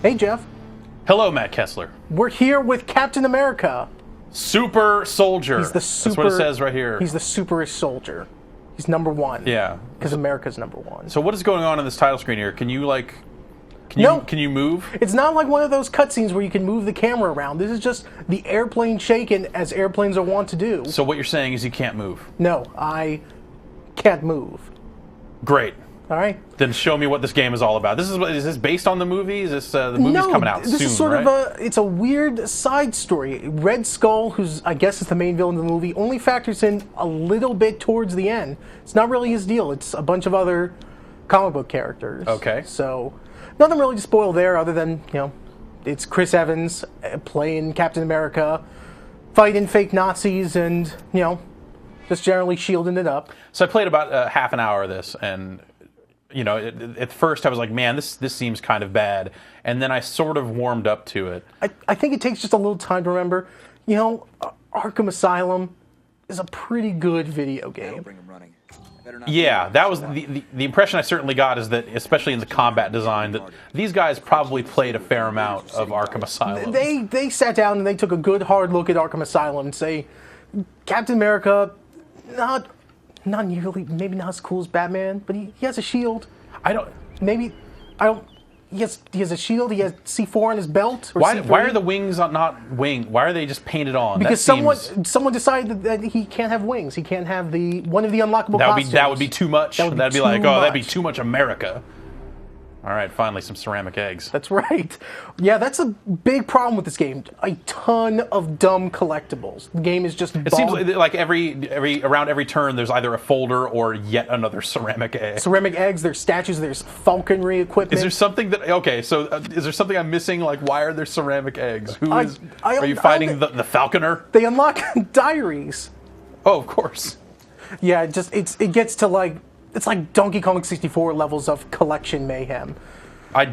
Hey, Jeff. Hello, Matt Kessler. We're here with Captain America. Super soldier. He's the super, That's what it says right here. He's the superest soldier. He's #1. Yeah. Because America's #1. So what is going on in this title screen here? Can you like... Can you move? It's not like one of those cutscenes where you can move the camera around. This is just the airplane shaking as airplanes are wont to do. So what you're saying is you can't move? No, I can't move. Great. All right. Then show me what this game is all about. Is this based on the movie? Is this the movie's coming out soon? This is sort right? of it's a weird side story. Red Skull, who's I guess is the main villain of the movie, only factors in a little bit towards the end. It's not really his deal. It's a bunch of other comic book characters. Okay. So nothing really to spoil there, other than it's Chris Evans playing Captain America, fighting fake Nazis, and just generally shielding it up. So I played about half an hour of this, and at first I was like, man, this seems kind of bad, and then I sort of warmed up to it. I think it takes just a little time to remember. Arkham Asylum is a pretty good video game. Yeah, that was the impression I certainly got, is that, especially in the combat design, that these guys probably played a fair amount of Arkham Asylum. They sat down and they took a good hard look at Arkham Asylum and say, Captain America, not nearly, maybe not as cool as Batman, but he has a shield. He has a shield. He has C4 on his belt. Or why C3? are the wings not winged? Why are they just painted on? Because someone decided that he can't have wings. He can't have one of the unlockable costumes. That would be too much. That'd be like, too much. that'd be too much America. All right, finally some ceramic eggs. That's right. Yeah, that's a big problem with this game. A ton of dumb collectibles. The game is just. It seems like around every turn, there's either a folder or yet another ceramic egg. Ceramic eggs. There's statues. There's falconry equipment. Is there something that? Okay, so is there something I'm missing? Like, why are there ceramic eggs? Are you fighting the falconer? They unlock diaries. Oh, of course. Yeah, it gets to it's like Donkey Kong 64 levels of collection mayhem. I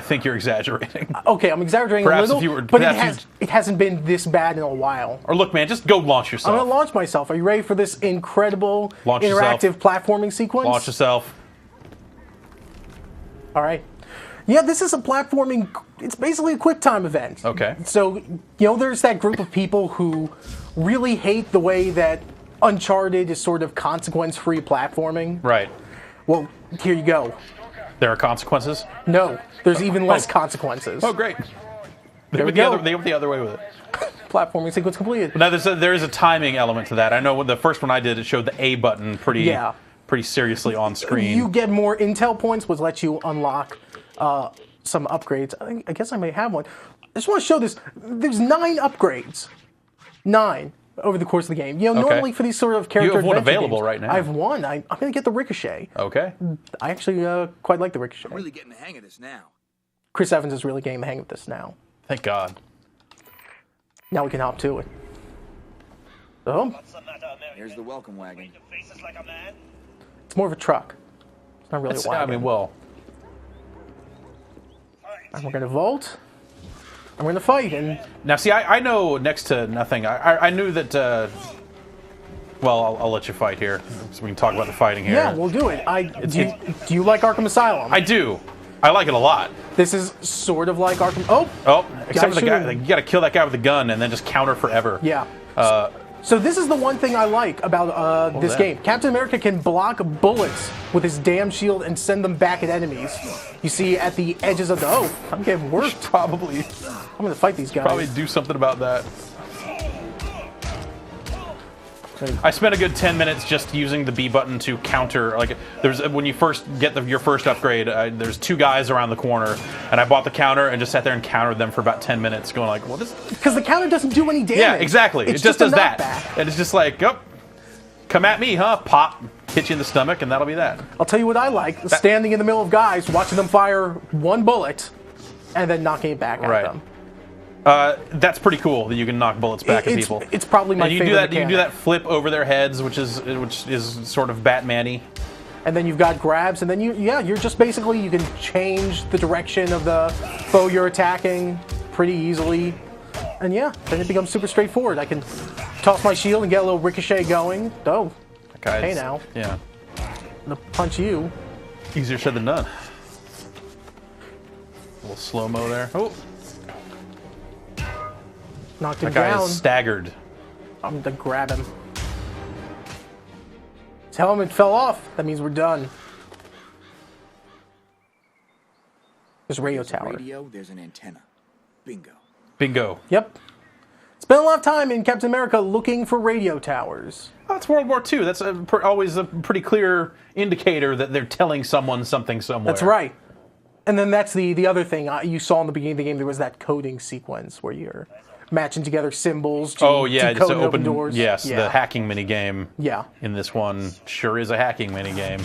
think you're exaggerating. Okay, I'm exaggerating Perhaps a little, but it hasn't been this bad in a while. Or look, man, just go launch yourself. I'm going to launch myself. Are you ready for this incredible interactive platforming sequence? Launch yourself. All right. Yeah, this is a platforming, it's basically a quick time event. Okay. So, there's that group of people who really hate the way that Uncharted is sort of consequence-free platforming. Right. Well, here you go. There are consequences? No, there's even less consequences. Oh, great. They went the other way with it. Platforming sequence completed. Now, there is a timing element to that. I know when the first one I did, it showed the A button pretty seriously on screen. You get more intel points, which lets you unlock some upgrades. I guess I may have one. I just want to show this. There's 9 upgrades. 9. Over the course of the game. Normally for these sort of character You have one available games, right now. I have one. I'm going to get the Ricochet. Okay. I actually quite like the Ricochet. I'm really getting the hang of this now. Chris Evans is really getting the hang of this now. Thank God. Now we can hop to it. So, Here's the welcome wagon. it's more of a truck. It's not really a wagon. And we're going to vault. I'm going to fight. And now, see, I know next to nothing. I knew that. Well, I'll let you fight here, so we can talk about the fighting here. Yeah, we'll do it. Do you like Arkham Asylum? I do. I like it a lot. This is sort of like Arkham. Except for the guy. You got to kill that guy with the gun and then just counter forever. Yeah. So this is the one thing I like about this game. Captain America can block bullets with his damn shield and send them back at enemies. You see at the edges of the... I'm getting worse. Probably. I'm going to fight these guys. Probably do something about that. I spent a good 10 minutes just using the B button to counter. Like, when you first get your first upgrade, there's 2 guys around the corner, and I bought the counter and just sat there and countered them for about 10 minutes, going like, well, this... Because the counter doesn't do any damage. Yeah, exactly. It's it just does that. Knockback. And it's just like, oh, come at me, huh? Pop, hit you in the stomach, and that'll be that. I'll tell you what I like. Standing in the middle of guys, watching them fire 1 bullet, and then knocking it back at them. That's pretty cool that you can knock bullets back at people. It's probably my favorite mechanic. You can do that flip over their heads, which is sort of Batman-y. And then you've got grabs, and then you're just basically, you can change the direction of the foe you're attacking pretty easily. And then it becomes super straightforward. I can toss my shield and get a little ricochet going. Oh, hey now. Yeah. I'm gonna punch you. Easier said than done. A little slow-mo there. Oh, Knocked him that guy down. is staggered. I'm gonna grab him. His helmet fell off. That means we're done. There's a radio tower. Radio, there's an antenna. Bingo. Bingo. Yep. Spent a lot of time in Captain America looking for radio towers. Oh, it's World War II. That's always a pretty clear indicator that they're telling someone something somewhere. That's right. And then that's the other thing you saw in the beginning of the game. There was that coding sequence where you're matching together symbols to, Oh yeah, to just code to open doors. Yes, Yeah. the hacking mini game. Yeah. In this one, sure is a hacking mini game.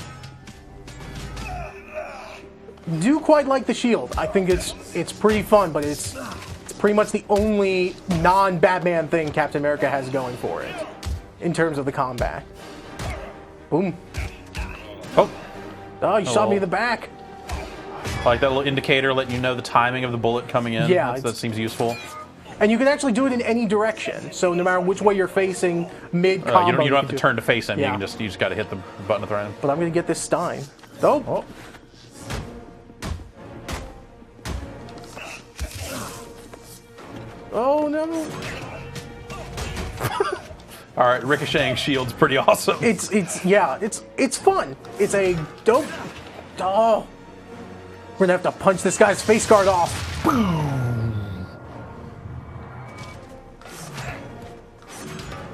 Do quite like the shield. I think it's pretty fun, but it's pretty much the only non-Batman thing Captain America has going for it in terms of the combat. Boom. Oh, Oh, you shot me Oh. in the back. I like that little indicator letting you know the timing of the bullet coming in. Yeah, that seems useful. And you can actually do it in any direction. So no matter which way you're facing mid-combo. You don't have can to do- turn to face him. Yeah. You just got to hit the button at the right time. But I'm going to get this Stein. Oh. Oh no. All right, ricocheting shield's pretty awesome. It's fun. It's a dope. Oh. We're going to have to punch this guy's face guard off.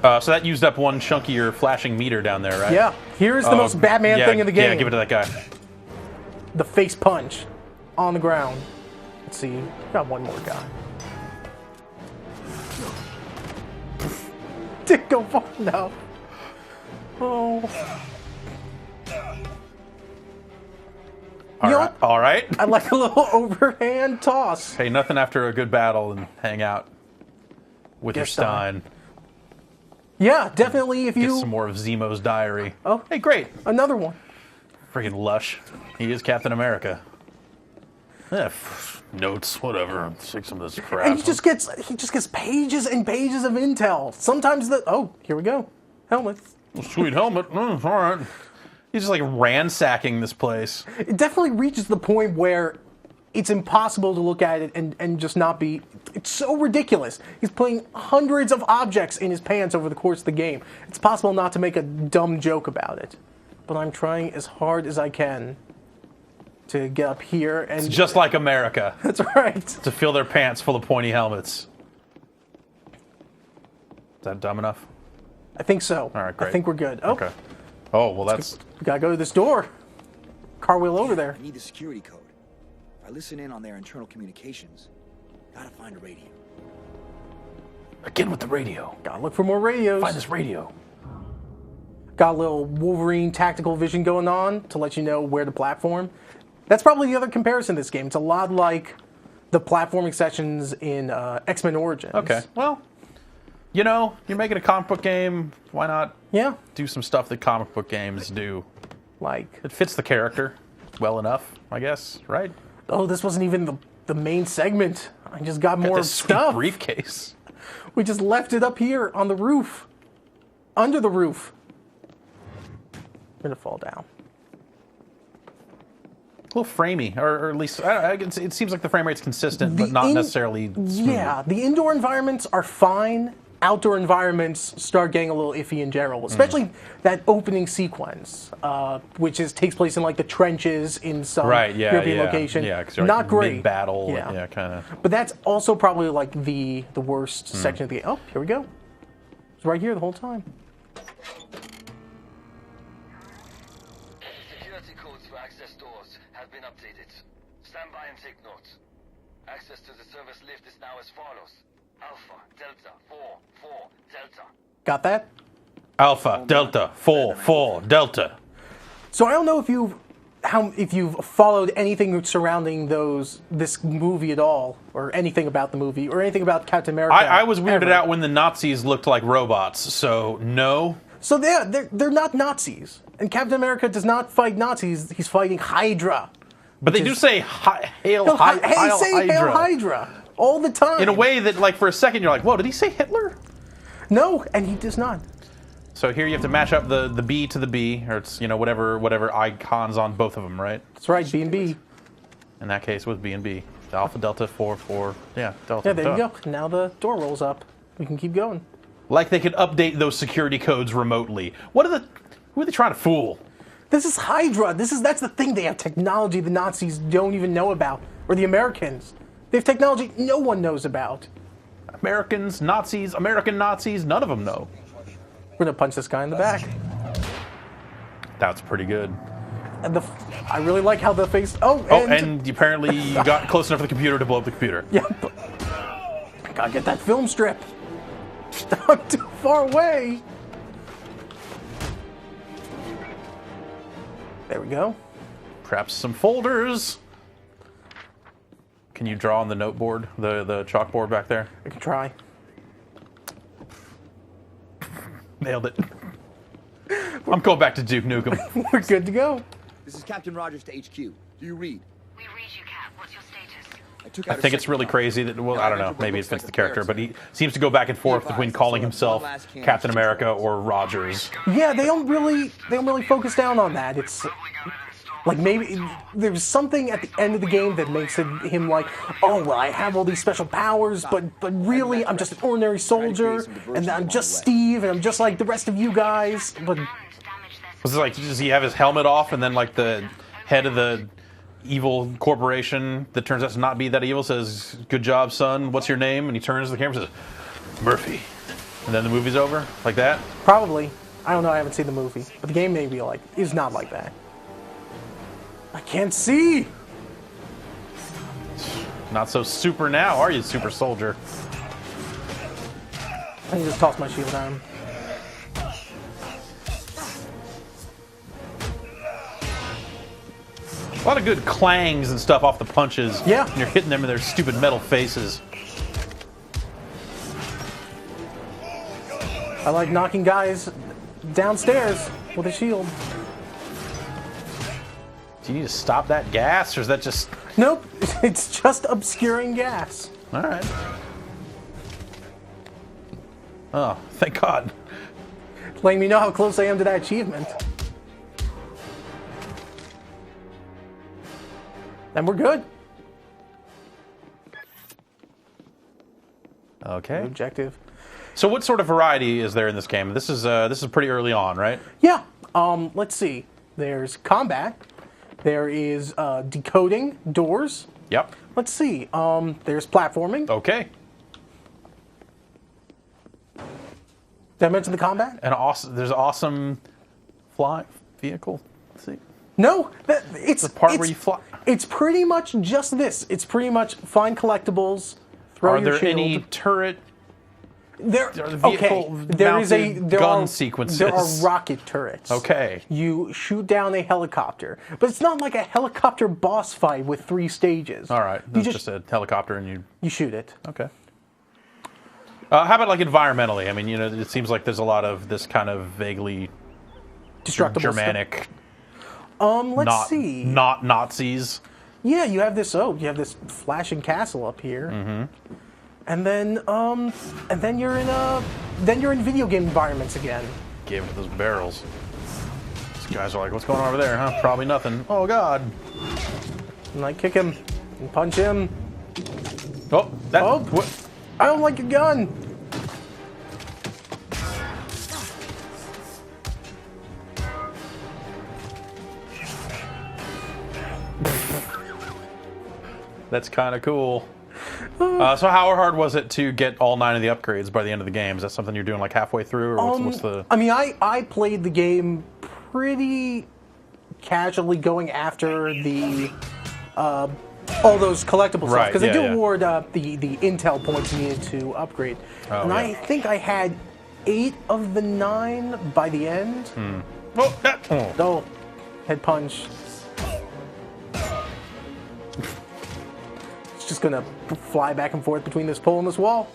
So that used up one chunkier flashing meter down there, right? Yeah. Here's the most Batman yeah, thing in the game. Yeah, give it to that guy. The face punch on the ground. Let's see. Got one more guy. Didn't go far enough. Oh. You know what? All right. I like a little overhand toss. Hey, nothing after a good battle and hang out with your Get Stein. Stein. Yeah, definitely if Get you... some more of Zemo's diary. Oh. Hey, great. Another one. Friggin' lush. He is Captain America. Notes, whatever. I'll take some of this crap. And he just gets pages and pages of intel. Sometimes oh, here we go. Helmet. Sweet helmet. All right. He's just like ransacking this place. It definitely reaches the point where it's impossible to look at it and just not be... It's so ridiculous. He's putting hundreds of objects in his pants over the course of the game. It's possible not to make a dumb joke about it. But I'm trying as hard as I can to get up here and... It's just like America. That's right. To fill their pants full of pointy helmets. Is that dumb enough? I think so. All right, great. I think we're good. Oh, Okay. Oh, well, that's... we gotta go to this door. Car wheel over there. I need the security code. If I listen in on their internal communications, gotta find a radio. Again with the radio. Gotta look for more radios. Find this radio. Got a little Wolverine tactical vision going on to let you know where to platform. That's probably the other comparison to this game. It's a lot like the platforming sections in X-Men Origins. Okay. Well, you know, you're making a comic book game. Why not Yeah. do some stuff that comic book games do? Like, It fits the character well enough, I guess, right? oh, this wasn't even the main segment. I just got more This sweet stuff. briefcase. We just left it up here on the roof. Under the roof. I'm gonna fall down. A little framey, or at least it seems like the frame rate's consistent, The but not in- necessarily smooth. Yeah, the indoor environments are fine. Outdoor environments start getting a little iffy in general, especially that opening sequence, which takes place in like the trenches in some Right, yeah, European yeah. location. Yeah, 'cause you're Not like great. mid-battle, Yeah. yeah, kind of. But that's also probably like the worst section of the game. Oh, here we go. It's right here the whole time. Security codes for access doors have been updated. Stand by and take notes. Access to the service lift is now as follows. Alpha, Delta, 4, 4, Delta. Got that? Alpha, Delta, 4, Delta. So I don't know if you've followed anything surrounding this movie at all, or anything about the movie, or anything about Captain America. I was weirded ever. out when the Nazis looked like robots, so no. So they're not Nazis, and Captain America does not fight Nazis. He's fighting Hydra. But they do say Hail He'll Hydra. say Hail Hydra all the time. In a way that, like, for a second, you're like, whoa, did he say Hitler? No, and he does not. So here you have to match up the B to the B, or it's, you know, whatever icons on both of them, right? That's right, B&B. In that case, with B and B. Alpha Delta 4. Yeah, Delta. Yeah, there you go. Now the door rolls up. We can keep going. Like they could update those security codes remotely. Who are they trying to fool? This is Hydra. That's the thing. They have technology the Nazis don't even know about, or the Americans. They have technology no one knows about. Americans, Nazis, American Nazis, none of them know. We're gonna punch this guy in the back. That's pretty good. And I really like how the face. And apparently you got close enough to the computer to blow up the computer. Yep. I gotta get that film strip. I'm too far away. There we go. Perhaps some folders. Can you draw on the noteboard, the chalkboard back there? I can try. Nailed it. I'm going back to Duke Nukem. We're good to go. This is Captain Rogers to HQ. Do you read? We read you, Cap. What's your status? I think it's really crazy that, well, I don't know, maybe it fits the character, but he seems to go back and forth between calling himself Captain America or Rogers. Yeah, they don't really focus down on that. It's like maybe there's something at the end of the game that makes him like, oh well, I have all these special powers, but really I'm just an ordinary soldier, and I'm just Steve, and I'm just like the rest of you guys. But was it like, does he have his helmet off, and then like the head of the evil corporation that turns out to not be that evil says, "Good job, son. What's your name?" And he turns to the camera and says, "Murphy." And then the movie's over, like that. Probably. I don't know. I haven't seen the movie, but the game may be like is not like that. I can't see. Not so super now, are you, super soldier? I can just toss my shield at him. A lot of good clangs and stuff off the punches. Yeah. And you're hitting them in their stupid metal faces. I like knocking guys downstairs with a shield. Do you need to stop that gas, or is that just... Nope, it's just obscuring gas. All right. Oh, thank God. Letting me know how close I am to that achievement. And we're good. Okay. Objective. So what sort of variety is there in this game? This is pretty early on, right? Yeah. Let's see. There's combat. There is decoding doors. Yep. Let's see. There's platforming. Okay. Did I mention the combat? And there's awesome fly vehicle. Let's see. No, it's The part where you fly. It's pretty much just this. It's pretty much find collectibles, throw Are your there shield. any turret? There, Are the okay. vehicle-mounted gun sequences? There are rocket turrets. Okay. You shoot down a helicopter, but it's not like a helicopter boss fight with 3 stages. All right. You That's just a helicopter, and you shoot it. Okay. How about like environmentally? I mean, it seems like there's a lot of this kind of vaguely Destructible Germanic. Let's see. Not Nazis. Yeah, you have this. Oh, you have this flashing castle up here. Mm-hmm. And then you're in video game environments again. Gave it those barrels. These guys are like, "What's going on over there? Huh? Probably nothing." Oh God. And I kick him and punch him. Oh, that. Oh, What? I don't like a gun. That's kind of cool. So how hard was it to get all 9 of the upgrades by the end of the game? Is that something you're doing like halfway through, or what's the... I mean, I played the game pretty casually, going after the all those collectible stuff, Right, because they do yeah. award the intel points you needed to upgrade. Oh, and yeah. I think I had 8 of the 9 by the end. Oh, that... oh. Oh, head punch. It's just gonna fly back and forth between this pole and this wall,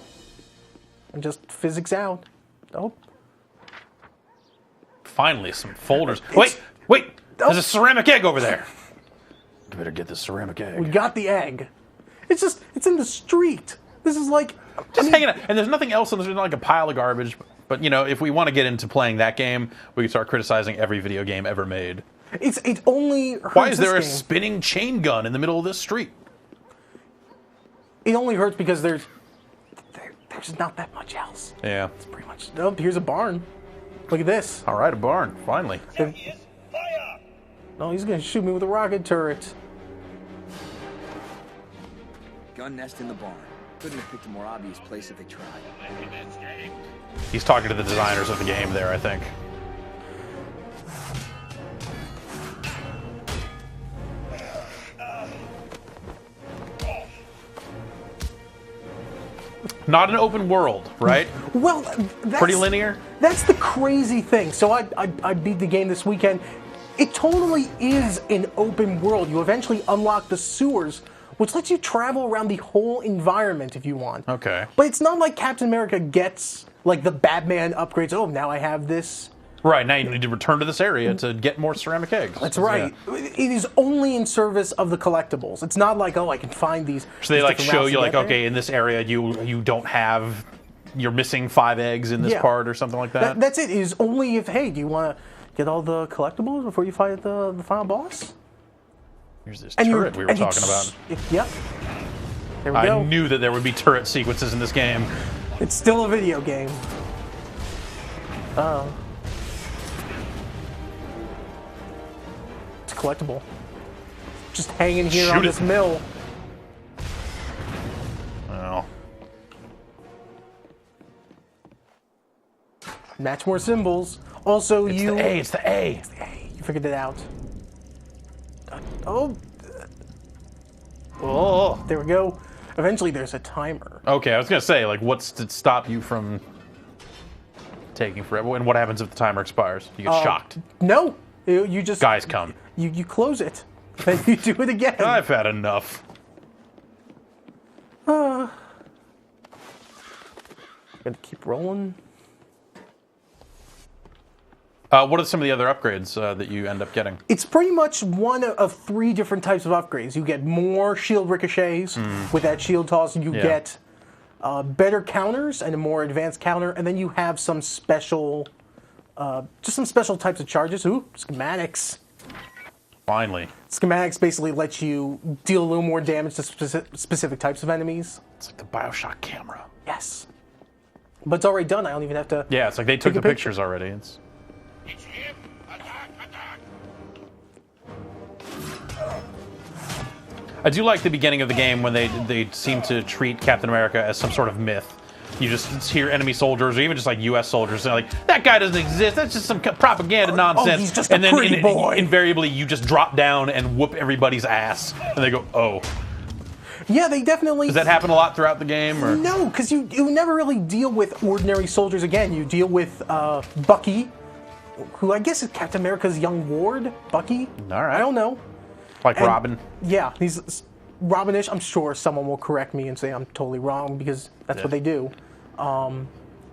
and just physics out. Oh. Finally, some folders. Wait! There's a ceramic egg over there. You better get this ceramic egg. We got the egg. It's in the street. This is like... Just hanging out. And there's nothing else, and there's not like a pile of garbage. But, if we want to get into playing that game, we can start criticizing every video game ever made. It only hurts Why is there a this game. spinning chain gun in the middle of this street? it only hurts because there's not that much else. Yeah. It's pretty much. Oh, here's a barn. Look at this. All right, a barn. Finally. Oh, he's gonna shoot me with a rocket turret. Gun nest in the barn. Couldn't have picked a more obvious place if they tried. He's talking to the designers of the game there, I think. Not an open world, right? Well, that's, Pretty linear? That's the crazy thing. So I beat the game this weekend. It totally is an open world. You eventually unlock the sewers, which lets you travel around the whole environment if you want. Okay. But it's not like Captain America gets like the Batman upgrades. Oh, now I have this. Right, now you need to return to this area to get more ceramic eggs. That's right. Yeah. It is only in service of the collectibles. It's not like, oh, I can find these. So they these like different show routes you to like, get there. okay, in this area you don't have, you're missing 5 eggs in this Yeah. part or something like that. That's it. It is only if, hey, do you want to get all the collectibles before you fight the final boss? Here's this And turret we were talking about. Yep. There we I go. knew that there would be turret sequences in this game. It's still a video game. It's collectible. Just hanging here Shoot on it. this mill. Oh. Match more symbols. Also, It's you. the A, it's the A. Hey, you figured it out. Oh. Oh, there we go. Eventually, there's a timer. Okay, I was gonna say, like, what's to stop you from taking forever? And what happens if the timer expires? You get shocked. No, you just Guys come. You close it, then you do it again. I've had enough. Gotta keep rolling. What are some of the other upgrades that you end up getting? It's pretty much one of 3 different types of upgrades. You get more shield ricochets with that shield toss. You Yeah. get better counters and a more advanced counter, and then you have some special, just some special types of charges. Ooh, schematics. Finally. Schematics basically let you deal a little more damage to specific types of enemies. It's like the Bioshock camera. Yes. But it's already done. I don't even have to. Yeah, it's like they took Take a the picture. pictures already. It's I do like the beginning of the game when they seem to treat Captain America as some sort of myth. You just hear enemy soldiers, or even just like U.S. soldiers, they're like, "That guy doesn't exist. That's just some propaganda nonsense." he's just and a then pretty boy. invariably, you just drop down and whoop everybody's ass, and they go, "Oh." Yeah, they definitely. Does that happen a lot throughout the game? Or No, because you never really deal with ordinary soldiers again. You deal with Bucky, who I guess is Captain America's young ward. Bucky? All right. I don't know. like And- Robin? Yeah, he's Robinish. I'm sure someone will correct me and say I'm totally wrong because that's what they do.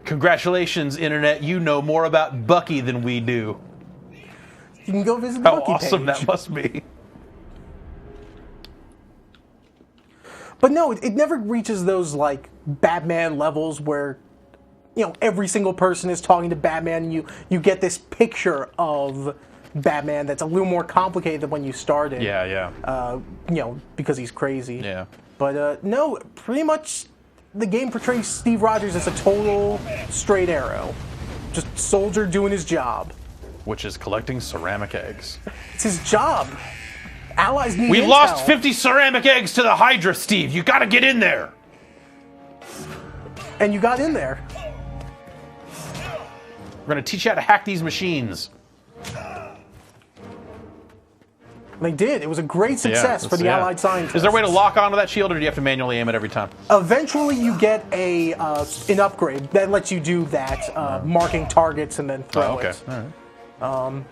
Congratulations, Internet. You know more about Bucky than we do. You can go visit the How Bucky awesome page. that must be. But no, it never reaches those like Batman levels where every single person is talking to Batman and you get this picture of Batman that's a little more complicated than when you started. Yeah. Because he's crazy. Yeah. But no, pretty much the game portrays Steve Rogers as a total straight arrow. Just soldier doing his job. Which is collecting ceramic eggs. It's his job. Allies need We've intel. lost 50 ceramic eggs to the Hydra, Steve. You gotta get in there. And you got in there. We're gonna teach you how to hack these machines. They did. It was a great success for the Allied scientists. Is there a way to lock onto that shield, or do you have to manually aim it every time? Eventually, you get an upgrade that lets you do that, marking targets and then throw okay. it. All right.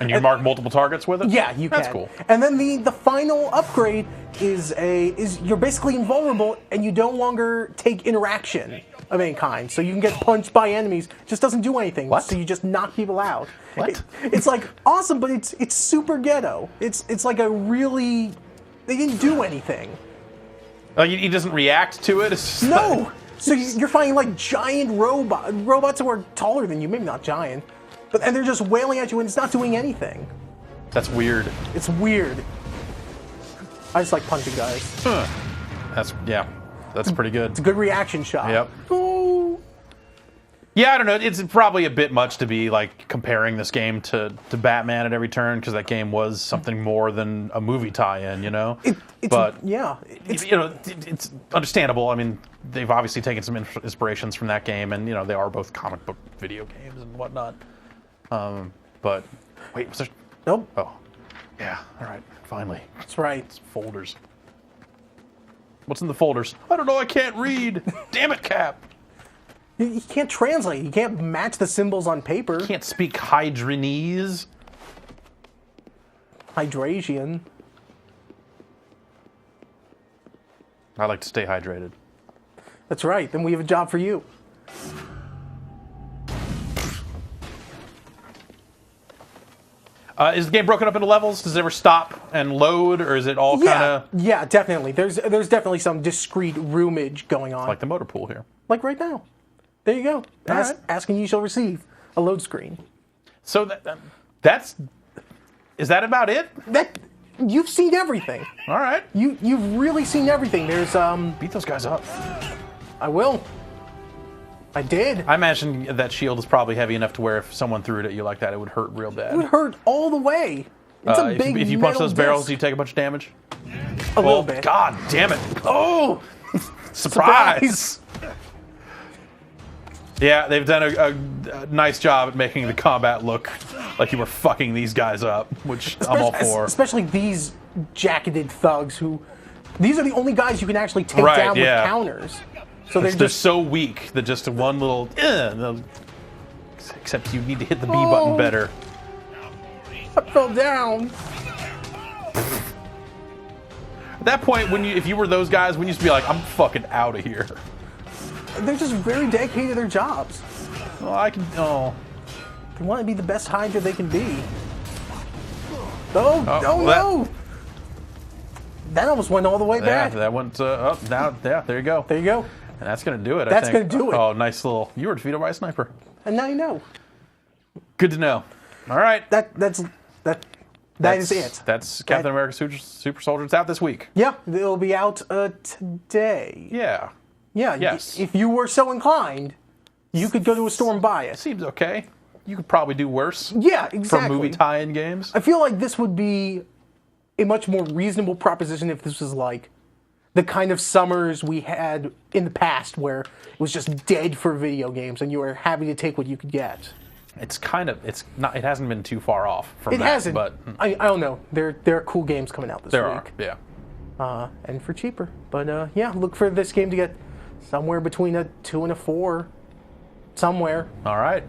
And you mark multiple targets with it? Yeah, you can. That's cool. And then the final upgrade is you're basically invulnerable and you don't longer take interaction of any kind. So you can get punched by enemies. It just doesn't do anything. What? So you just knock people out. What? It's like awesome, but it's super ghetto. It's like a really they didn't do anything. Like, he doesn't react to it? It's just No. So you're fighting like giant robots who are taller than you, maybe not giant. And they're just wailing at you and it's not doing anything. That's weird. It's weird. I just like punching guys. That's, yeah. That's pretty good. It's a good reaction shot. Yep. Ooh. Yeah, I don't know. It's probably a bit much to be like comparing this game to Batman at every turn, because that game was something more than a movie tie-in, you know. It's understandable. I mean, they've obviously taken some inspirations from that game, and you know they are both comic book video games and whatnot. But wait, was there? Nope. Oh, yeah. All right, finally. That's right. It's folders. What's in the folders? I don't know. I can't read. Damn it, Cap. You can't translate. You can't match the symbols on paper. Can't speak Hydranese. Hydrasian. I like to stay hydrated. That's right. Then we have a job for you. Is the game broken up into levels? Does it ever stop and load, or is it all kind of Yeah, definitely. There's definitely some discrete roomage going on. like the motor pool here? Like right now. There you go. right. Ask and you shall receive. A load screen. So is that about it? That you've seen everything. All right, You've really seen everything. There's beat those guys up. I will. I did. I imagine that shield is probably heavy enough to where if someone threw it at you like that, it would hurt real bad. It would hurt all the way. It's a big if you punch metal those barrels, disc. do you take a bunch of damage? A little bit. God damn it! Oh, Surprise! Yeah, they've done a nice job at making the combat look like you were fucking these guys up, which I'm all for. Especially these jacketed thugs who. These are the only guys you can actually take Right, down yeah. with counters. So they're They're just so weak that just one little. Except you need to hit the B button better. I fell down. At that point, if you were those guys, when you used to be like, I'm fucking out of here. They're just very dedicated to their jobs. Well, They want to be the best Hydra they can be. Oh, no! That almost went all the way Yeah, back. that went up. Now, yeah, there you go. There you go. And that's going to do it, That's I think. gonna do it. Oh, nice little. You were defeated by a sniper. And now you know. Good to know. All right. That is it. That's Captain America Super Soldier. It's out this week. Yeah, it'll be out today. Yeah. Yeah. Yes. If you were so inclined, you could go to a store and buy it. Seems okay. You could probably do worse. Yeah, For exactly. movie tie-in games. I feel like this would be a much more reasonable proposition if this was like the kind of summers we had in the past where it was just dead for video games and you were happy to take what you could get. It hasn't been too far off from It that. hasn't. But I don't know. There are cool games coming out this there week. are. Yeah. And for cheaper. But yeah, look for this game to get somewhere between a 2 and a 4. Somewhere. All right.